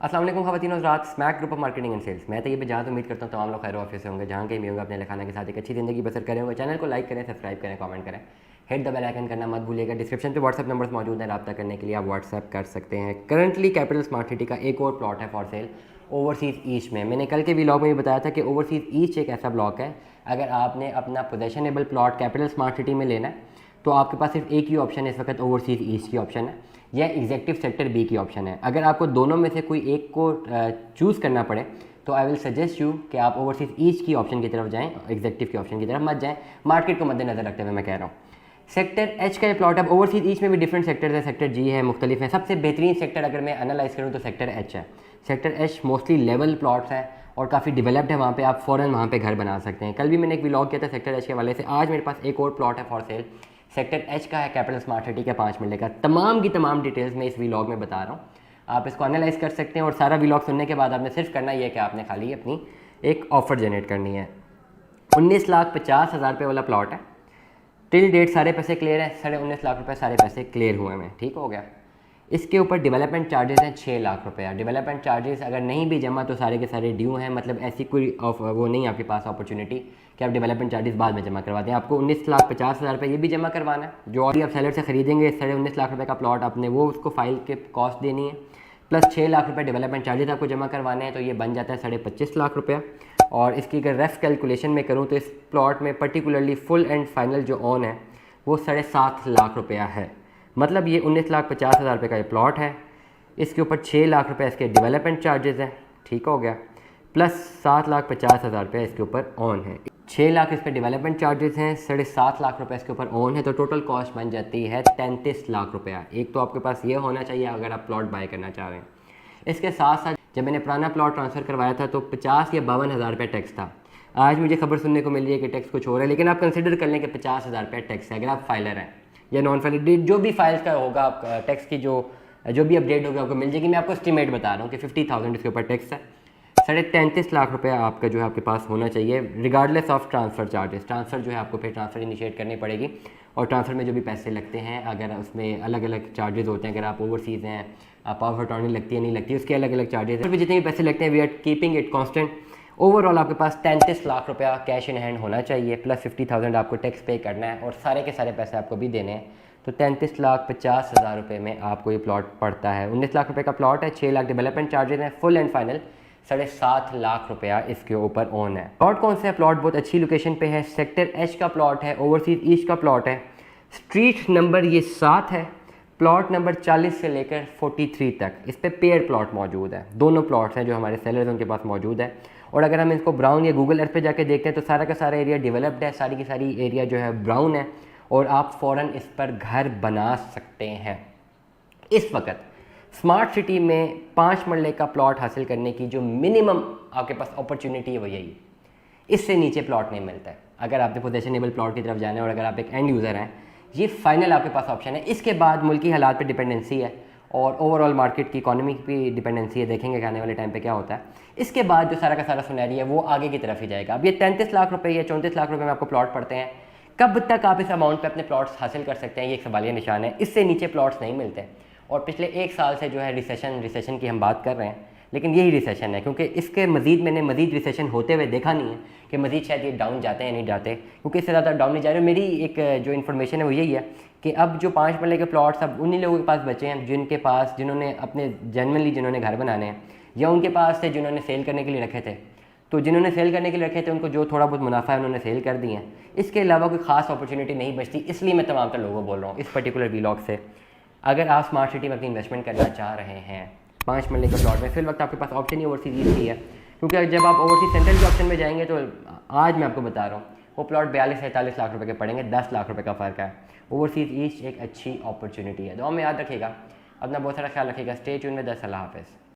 अस्सलाम वालेकुम ख़वातीन और हज़रात, smack group of marketing and sales. मैं तैयब इजाज़त उम्मीद करता हूँ तमाम लोग खैर ऑफिस से होंगे, जहाँ कहीं भी होंगे अपने खाना के साथ एक अच्छी ज़िंदगी बसर करें होंगे। चैनल को लाइक करें, सब्सक्राइब करें, कमेंट करें, हिट द बेल आइकन करना मत भूलिएगा। डिस्क्रिप्शन पे व्हाट्सअप नंबर्स मौजूद हैं, रब्ता करने के लिए आप व्हाट्सअप कर सकते हैं। करंटली कैपिटल स्मार्ट सिटी का एक और प्लॉट है फॉर सेल ओवरसीज़ ईस्ट में। मैंने कल के व्लॉग में भी बताया था कि ओवरसीज़ ईस्ट एक ऐसा ब्लॉक है, अगर आपने अपना possessionable plot capital smart city में लेना है तो आपके पास सिर्फ एक ही ऑप्शन है इस वक्त, ओवरसीज़ ईस्ट की ऑप्शन है या एग्जेक्टिव सेक्टर बी की ऑप्शन है। अगर आपको दोनों में से कोई एक को चूज़ करना पड़े तो आई विल सजेस्ट यू कि आप ओवरसीज़ ईस्ट की ऑप्शन की तरफ जाएं, एग्जेक्टिव की ऑप्शन की तरफ मत जाएं। मार्केट को मद्देनजर रखते हुए मैं कह रहा हूँ। सेक्टर एच का ये प्लॉट है। ओवरसीज़ ईस्ट में भी डिफरेंट सेक्टर्स हैं, सेक्टर जी है, मुख्तलिफ है। सबसे बेहतरीन सेक्टर अगर मैं एनालाइज करूँ तो सेक्टर एच है। Sector H mostly level plots हैं और काफ़ी डेवलप्ड है, वहाँ पे आप फ़ौरन वहाँ पे घर बना सकते हैं। कल भी मैंने एक व्लॉग किया था सेक्टर एच के हवाले से। आज मेरे पास एक और प्लॉट है फॉर सेल, सेक्टर एच का है, कैपिटल स्मार्ट सिटी का 5 मिनट का। तमाम की तमाम डिटेल्स मैं इस व्लॉग में बता रहा हूँ, आप इसको एनालाइज कर सकते हैं। और सारा व्लॉग सुनने के बाद आपने सिर्फ करना ये है कि आपने खाली अपनी एक ऑफ़र जनरेट करनी है। 19,50,000 रुपये वाला प्लॉट है। टिल डेट सारे पैसे क्लियर हैं, 19.5 रुपये सारे पैसे क्लियर हुए हैं, ठीक हो गया। इसके ऊपर डेवलपमेंट चार्जेस हैं 6 लाख रुपया। डेवलपमेंट चार्जेस अगर नहीं भी जमा तो सारे के सारे ड्यू हैं, मतलब ऐसी कोई वो नहीं आपके पास अपॉर्चुनिटी कि आप डेवलपमेंट चार्जेस बाद में जमा करवाते हैं। आपको 19,50,000 रुपये ये भी जमा करवाना है। जो और आप सेलर से खरीदेंगे 19.5 लाख रुपये का प्लॉट, आपने वो उसको फाइल के कॉस्ट देनी है, प्लस 6 लाख रुपये डेवलपमेंट चार्जेस आपको जमा करवाने हैं, तो ये बन जाता है 25.5 लाख रुपया। और इसकी अगर रफ कैलकुलेशन में करूँ तो इस प्लॉट में पर्टिकुलरली फुल एंड फाइनल जो ऑन है वो 7.5 लाख रुपया है। मतलब ये 19,50,000 रुपये का ये प्लॉट है। इसके ऊपर 6 लाख रुपये इसके डेवलपमेंट चार्जेस हैं, ठीक हो गया, प्लस 7,50,000 रुपये इसके ऊपर ऑन है। 6 लाख इस पर डेवलपमेंट चार्जेस हैं, 7.5 लाख रुपये इसके ऊपर ऑन है, तो टोटल कॉस्ट बन जाती है 33 लाख रुपया। एक तो आपके पास ये होना चाहिए अगर आप प्लॉट बाय करना चाह रहे हैं। इसके साथ साथ जब मैंने पुराना प्लॉट ट्रांसफ़र करवाया था तो 50 या 52,000 रुपये टैक्स था। आज मुझे खबर सुनने को मिल रही है कि टैक्स कुछ और है, लेकिन आप कंसिडर कर लें कि 50,000 रुपये टैक्स है। अगर आप फाइलर हैं या नॉन फाइलर, जो भी फाइल्स का होगा आपका टैक्स की जो भी अपडेट होगी आपको मिल जाएगी। मैं आपको एस्टीमेट बता रहा हूँ कि 50,000 इसके ऊपर टैक्स है। 33.5 लाख रुपये आपका जो है आपके पास होना चाहिए, regardless of transfer charges. Transfer जो है आपको फिर ट्रांसफ़र इनिशिएट करनी पड़ेगी, और ट्रांसफ़र में जो भी पैसे लगते हैं अगर उसमें अलग अलग चार्जेस होते हैं। अगर आप ओवरसीज़ हैं, पावर ऑफ अटॉर्नी लगती है नहीं लगती, उसके अलग अलग चार्जेस हैं। फिर जितने भी पैसे लगते हैं we are keeping it constant. Overall आपके पास 33 लाख रुपया कैश इन हैंड होना चाहिए, प्लस 50,000 आपको टैक्स पे करना है और सारे के सारे पैसे आपको भी देने हैं। तो 33,50,000 रुपये में आपको ये प्लॉट पड़ता है। 19 लाख रुपये का प्लॉट है, 6 लाख डेवलपमेंट चार्जेस हैं, फुल एंड फाइनल 7.5 लाख रुपया इसके ऊपर ऑन है। प्लॉट कौन सा है? प्लॉट बहुत अच्छी लोकेशन पे है, सेक्टर एच का प्लॉट है, ओवरसीज़ ईस्ट का प्लॉट है, स्ट्रीट नंबर ये 7 है, प्लॉट नंबर 40 से लेकर 43 तक इस पर पेयर प्लॉट मौजूद है। दोनों प्लॉट्स हैं जो हमारे सेलर्स उनके पास मौजूद है। और अगर हम इसको ब्राउन या गूगल अर्थ पे जाके देखते हैं तो सारा का सारा एरिया डेवलप्ड है, सारी की सारी एरिया जो है ब्राउन है, और आप फ़ौरन इस पर घर बना सकते हैं। इस वक्त स्मार्ट सिटी में 5 मरले का प्लॉट हासिल करने की जो मिनिमम आपके पास अपॉर्चुनिटी है वो यही, इससे नीचे प्लॉट नहीं मिलता है। अगर आपने पोजेशनेबल प्लॉट की तरफ जाना है और अगर आप एक एंड यूज़र हैं, ये फाइनल आपके पास ऑप्शन है। इसके बाद मुल्की हालात पे डिपेंडेंसी है और ओवरऑल मार्केट की इकोनॉमी की डिपेंडेंसी है, देखेंगे कि आने वाले टाइम पे क्या होता है। इसके बाद जो सारा का सारा सुनहरी है वो आगे की तरफ ही जाएगा। अब ये 33 लाख रुपये या 34 लाख रुपये में आपको प्लॉट पड़ते हैं। कब तक आप इस अमाउंट पे अपने प्लॉट्स हासिल कर सकते हैं, ये एक सवालिया निशान है। इससे नीचे प्लॉट्स नहीं मिलते। और पिछले 1 साल से जो है रिसेशन की हम बात कर रहे हैं, लेकिन यही रिसेशन है, क्योंकि इसके मज़ीद मैंने मज़ीद रिसेशन होते हुए देखा नहीं है कि मज़ीद शायद ये डाउन जाते हैं या नहीं जाते, क्योंकि इससे ज़्यादा डाउन नहीं जा रहे। मेरी एक जो इन्फॉर्मेशन है वो यही है कि अब जो 5 मरले के प्लॉट्स अब उन्हीं लोगों के पास बचे हैं जिन्होंने अपने जनरली जिन्होंने घर बनाने हैं, या उनके पास थे जिन्होंने सेल करने के लिए रखे थे। तो जिन्होंने सेल करने के लिए रखे थे उनको जो थोड़ा बहुत मुनाफा है उन्होंने सेल कर दिए हैं। इसके अलावा कोई खास अपॉर्चुनिटी नहीं बचती। इसलिए मैं तमाम तर लोगों को बोल रहा हूँ इस पर्टिकुलर व्लॉग से, अगर आप स्मार्ट सिटी में अपनी इन्वेस्टमेंट करना चाह रहे हैं 5 मरले के प्लॉट में, फिर वक्त आपके पास ऑप्शन ही ओवरसीज़ ईस्ट ही है। क्योंकि जब आप ओवरसीज़ सेंट्रल के ऑप्शन में जाएंगे तो आज मैं आपको बता रहा हूँ वो प्लॉट 42-43 लाख रुपये के पड़ेंगे, 10 लाख रुपये का फ़र्क है। ओवरसीज़ ईस्ट एक अच्छी अपॉर्चुनिटी है। दुआ में याद रखिएगा, अपना बहुत सारा ख्याल रखिएगा। स्टे ट्यून में 10 अल्लाह हाफ़िज़।